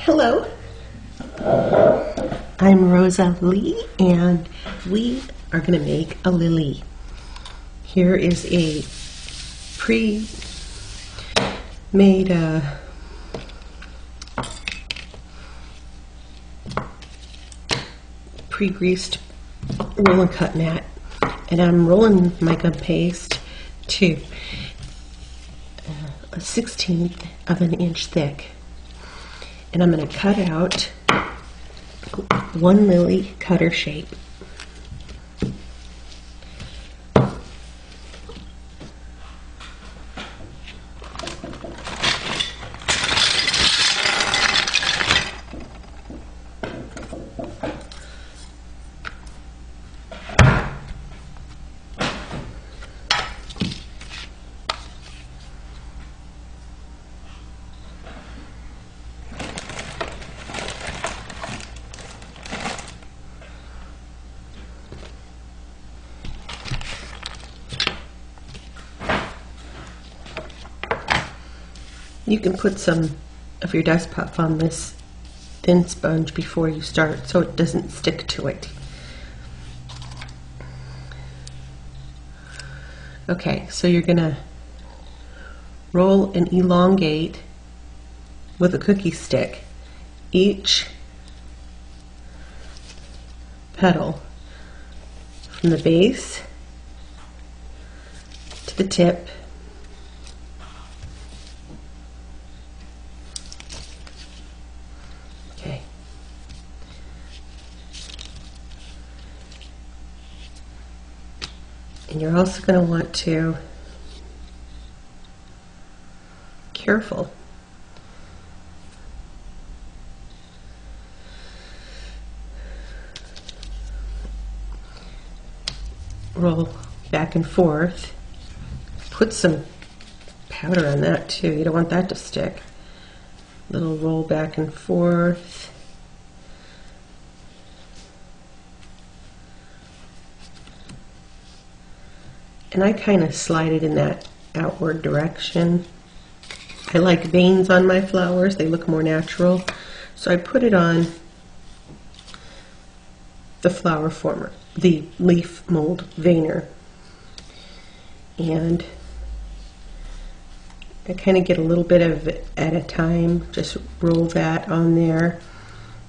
Hello, I'm Rosa Lee, and we are going to make a lily. Here is a pre-made pre-greased roll and cut mat, and I'm rolling my gum paste to a 1/16 of an inch thick. And I'm going to cut out one lily cutter shape. You can put some of your dust puff on this thin sponge before you start so it doesn't stick to it. Okay, so you're gonna roll and elongate with a cookie stick each petal from the base to the tip. And you're also going to want to careful. Roll back and forth. Put some powder on that too. You don't want that to stick. Little roll back and forth. And I kind of slide it in that outward direction. I like veins on my flowers. They look more natural. So I put it on the flower former, the leaf mold veiner. And I kind of get a little bit of it at a time. Just roll that on there.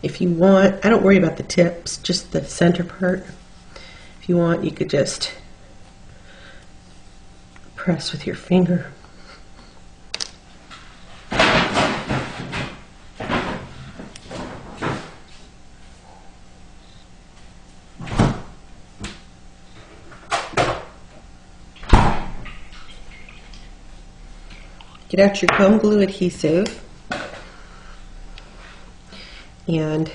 If you want, I don't worry about the tips, just the center part. If you want, you could just press with your finger. Get out your gum glue adhesive and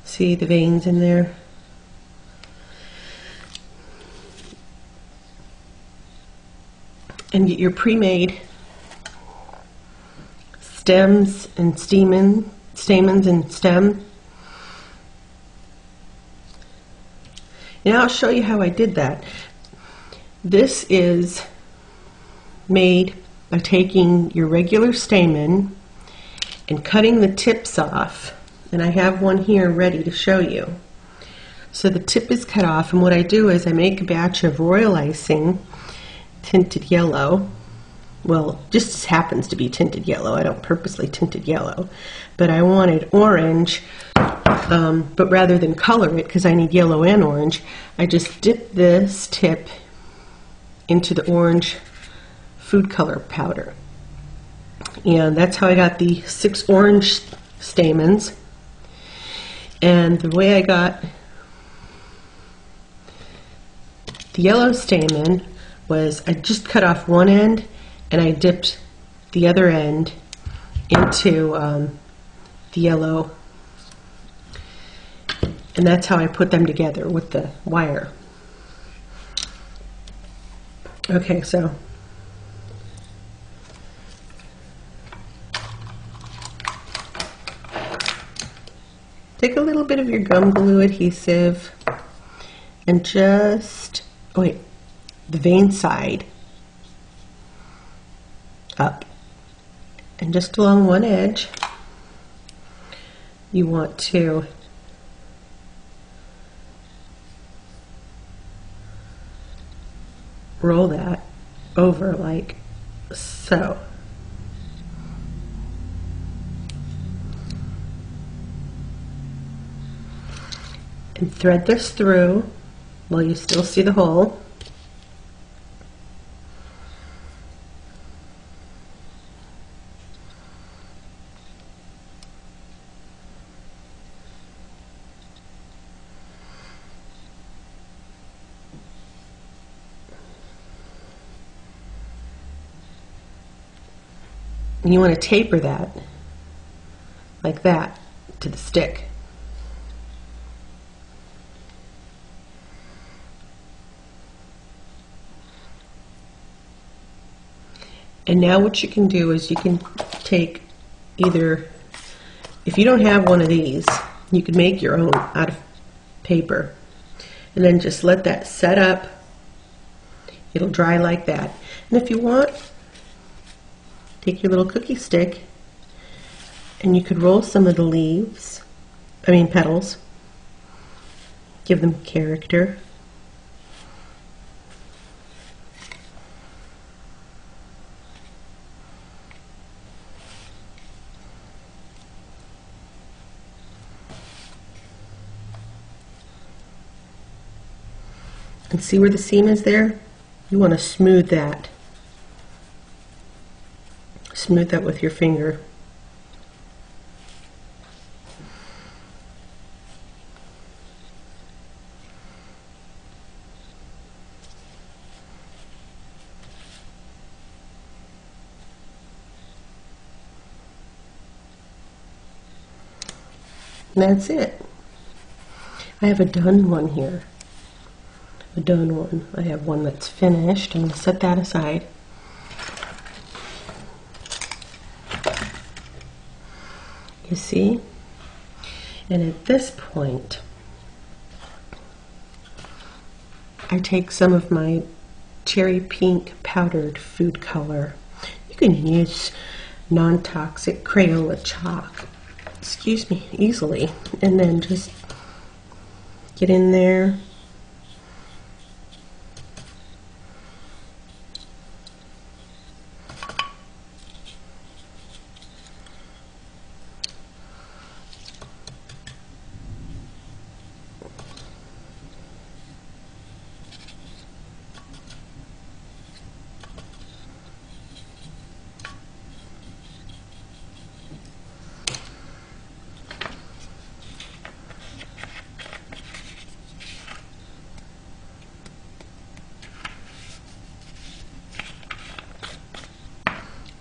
see the veins in there. And get your pre-made stems and stamens and stem. And I'll show you how I did that. This is made by taking your regular stamen and cutting the tips off. And I have one here ready to show you. So the tip is cut off, and what I do is I make a batch of royal icing, tinted yellow. Well, just happens to be tinted yellow. I don't purposely tint it yellow, but I wanted orange. But rather than color it, because I need yellow and orange, I just dip this tip into the orange food color powder. And that's how I got the 6 orange stamens. And the way I got the yellow stamen was I just cut off one end and I dipped the other end into the yellow, and that's how I put them together with the wire. Okay, so take a little bit of your gum glue adhesive and just, oh wait, the vein side up And just along one edge, you want to roll that over like so. And thread this through while you still see the hole. And you want to taper that like that to the stick. And now what you can do is you can take either, if you don't have one of these, you can make your own out of paper. And then just let that set up. It'll dry like that. And if you want, take your little cookie stick and you could roll some of the leaves, petals, give them character. And see where the seam is there? You want to smooth that. Smooth that with your finger. And that's it. I have a done one here. A done one. I have one that's finished. I'm going to set that aside. You see? And at this point, I take some of my cherry pink powdered food color. You can use non-toxic Crayola chalk, excuse me, easily. And then just get in there.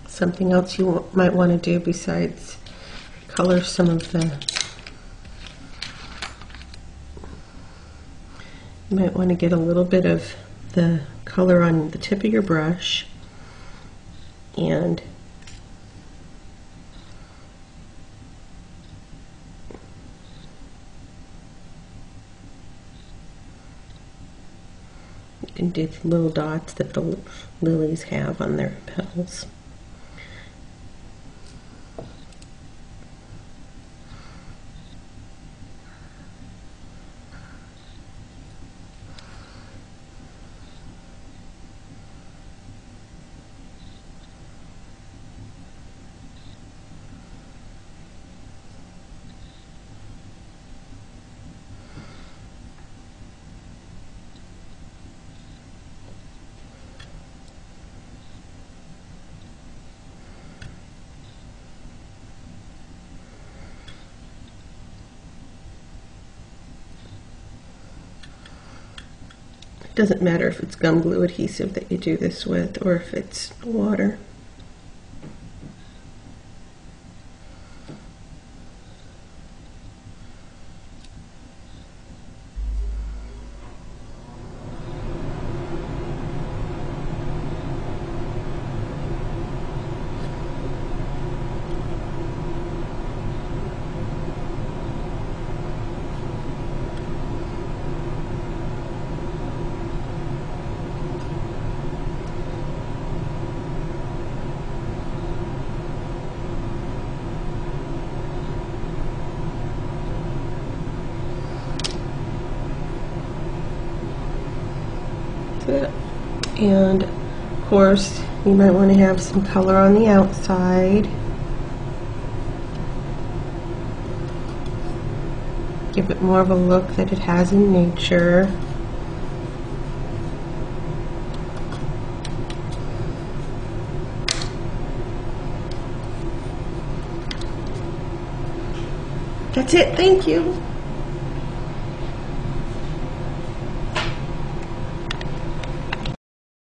Something else you might want to do besides color some of the, you might want to get a little bit of the color on the tip of your brush and you can do the little dots that the lilies have on their petals. Doesn't matter if it's gum glue adhesive that you do this with or if it's water. bit. And of course, you might want to have some color on the outside. Give it more of a look that it has in nature. That's it. Thank you.